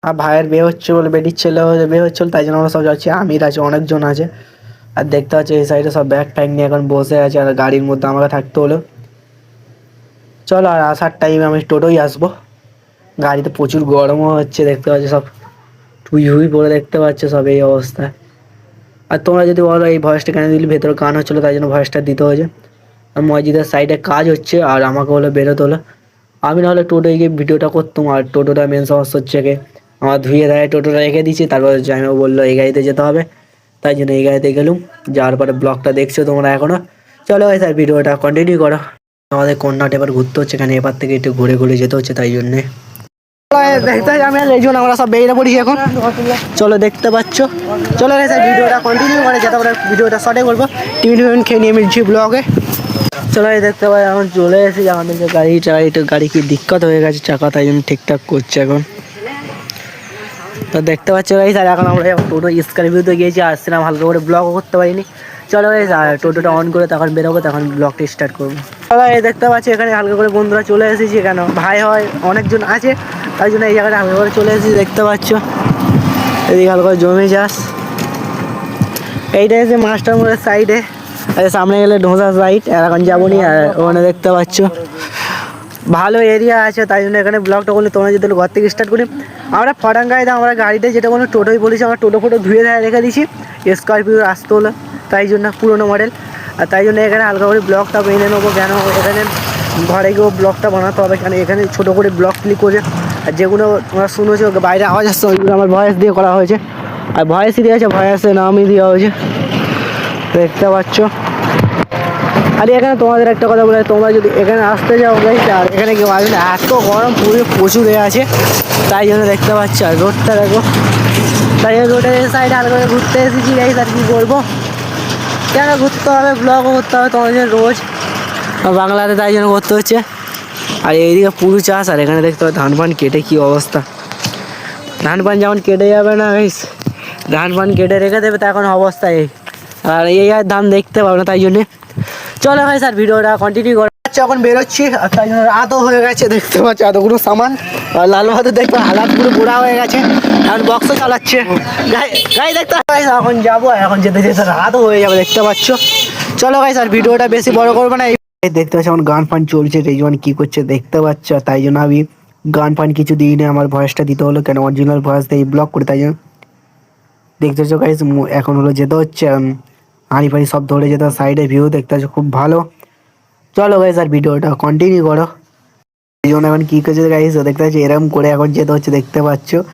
আর ভাইয়ের বিয়ে হচ্ছে বলে, বেটির ছেলে বিয়ে হচ্ছিল, তাই জন্য আমরা সব যাচ্ছি। আমির আছে, অনেকজন আছে। আর দেখতে পাচ্ছি এই সাইডে সব ব্যাগ ট্যাগ নিয়ে এখন বসে আছে, আর গাড়ির মধ্যে আমাকে থাকতে হলো। চলো, আর আসার টাইমে আমি টোটোই আসবো। গাড়িতে প্রচুর গরমও হচ্ছে, দেখতে পাচ্ছি সব টুই হুই পরে, দেখতে পাচ্ছ সব এই অবস্থা। আর তোমরা যদি বলো এই ভয়েসটা কেন দিলি, ভেতরে গান হচ্ছিলো তাই জন্য ভয়েসটা দিতে হয়েছে। আর মসজিদের সাইডে কাজ হচ্ছে, আর আমাকে হলো বেরোতে হলো। আমি নাহলে টোটোয় গিয়ে ভিডিওটা করতাম। আর টোটোটা মেন সমস্যা হচ্ছে কি, আমার ধুয়ে দেয় টোটোটা রেখে দিচ্ছি, তারপর জামাইবাবু বললো এই গাড়িতে যেতে হবে, তাই জন্য এই গাড়িতে গেলুম। যাওয়ার পরে ব্লগটা দেখছো তোমরা এখনো। চলো ভাই স্যার, ভিডিওটা কন্টিনিউ করো। আমাদের কন্যাটা এবার ঘুরতে হচ্ছে, কারণ এবার থেকে একটু ঘুরে ঘুরে যেতে হচ্ছে, তাই জন্যে। দেখতে আমি এই জন্য আমরা সব বেরিয়ে পড়ি এখন। চলো, দেখতে পাচ্ছ। চলো স্যার, ভিডিওটা কন্টিনিউ করে যেতে আমরা ভিডিওটা শর্টে করবো। টিফিন খেয়ে নিয়ে মিলছি ব্লগে। চলো, দেখতে পাই এখন চলে এসেছি। আমাদের যে গাড়ি কি দিক্কত হয়ে গেছে চাকা, তাই জন্য ঠিকঠাক করছে এখন। তো দেখতে পাচ্ছ গাইস, আর এখন আমরা টোটো স্করপিওতে গিয়েছি, আসছিলাম হালকা করে, ব্লগও করতে পারিনি। চলো গাইস, আর টোটোটা অন করে তখন বেরোবো, তখন ব্লগটা স্টার্ট করবো। চলো, এই দেখতে পাচ্ছি এখানে হালকা করে বন্ধুরা চলে এসেছি। কেন ভাই হয় অনেকজন আছে, তাই জন্য এই জায়গাটা হালকা করে চলে এসেছি। দেখতে পাচ্ছ এদিকে হালকা করে জমি চাষ। এইটা এসে মাস্টার মোড়ের সাইডে, সামনে গেলে ঢোসা সাইড। আর এখন যাবো নি। আর ওখানে দেখতে পাচ্ছ ভালো এরিয়া আছে, তাই জন্য এখানে ব্লগটা করলে তোমরা যদি ঘর থেকে স্টার্ট করি। আমরা ফটাঙ্গায় আমরা গাড়িতে যেটা কোনো টোটোই বলেছি, আমরা টোটো ফোটো ধুয়ে রেখে দিয়েছি। স্করপিও আসতে হলো, তাই জন্য পুরোনো মডেল। আর তাই জন্য এখানে হালকা করে ব্লগটা বেঁধে নেবো। কেন এখানে ঘরে গিয়েও ব্লগটা বানাতে হবে, কেন এখানে ছোটো করে ব্লগ ক্লিক করে। আর যেগুলো তোমরা শুনেছো বাইরে আওয়াজ আসছে, ওইগুলো আমার ভয়েস দিয়ে করা হয়েছে। আর ভয়েসই দিয়েছে, ভয়েসে নামই দেওয়া হয়েছে, দেখতে পাচ্ছ। আর এখানে তোমাদের একটা কথা বলে, তোমরা যদি এখানে আসতে যাও গাইস, আর এখানে কেউ আসবে না, এত গরম প্রচুর হয়ে আছে, তাই জন্য দেখতে পাচ্ছ। আর রোডটা দেখো, তাই রোডের সাইডে আলাদা করে ঘুরতে এসেছি গাইস। আর কী করবো, কেন ঘুরতে হবে, ব্লগও করতে হবে তোমাদের রোজ বাংলাতে, তাই জন্য করতে হচ্ছে। আর এইদিকে পুরো চাষ, আর এখানে দেখতে হবে ধান পান কেটে কী অবস্থা। ধান পান যেমন কেটে যাবে না গাইস, ধান পান কেটে রেখে দেবে, তা এখন অবস্থা এই। আর এই আর ধান দেখতে পাবো না, তাই জন্যে। চলো ভাই স্যার, ভিডিওটা কন্টিনিউ করে এখন বেরোচ্ছি। আর তাই জন্য রাতও হয়ে গেছে, দেখতে পাচ্ছি এতগুলো সামান। আর লাল বাহাদুর দেখবে হালাত পুরো বুড়া হয়ে গেছে, এখন বক্সও চালাচ্ছে। গাই দেখতে এখন যাবো, এখন যেতে যেতে রাতও হয়ে যাবে, দেখতে পাচ্ছ। চলো ভাই স্যার, ভিডিওটা বেশি বড় করবো না। দেখতে পাচ্ছি এখন গান ফান চলছে, রেজওয়ান কি করছে দেখতে পাচ্ছ। তাই জন্য আমি গান ফান কিছু দিইনি, আমার ভয়েসটা দিতে হলো, কেন অরিজিনাল ভয়েস দিয়ে ব্লগ করে, তাই জন্য দেখতে পাচ্ছ গাইস। এখন হলো যেতে হচ্ছে, হাঁড়ি ফাড়ি সব ধরে যেতে, সাইডে ভিউ দেখতে পাচ্ছ খুব ভালো। চলো গাইস, আর ভিডিওটা কন্টিনিউ করো। এই জন্য এখন কি করছে গাইস, দেখতে পাচ্ছ এরকম করে এখন যেতে হচ্ছে, দেখতে পাচ্ছ।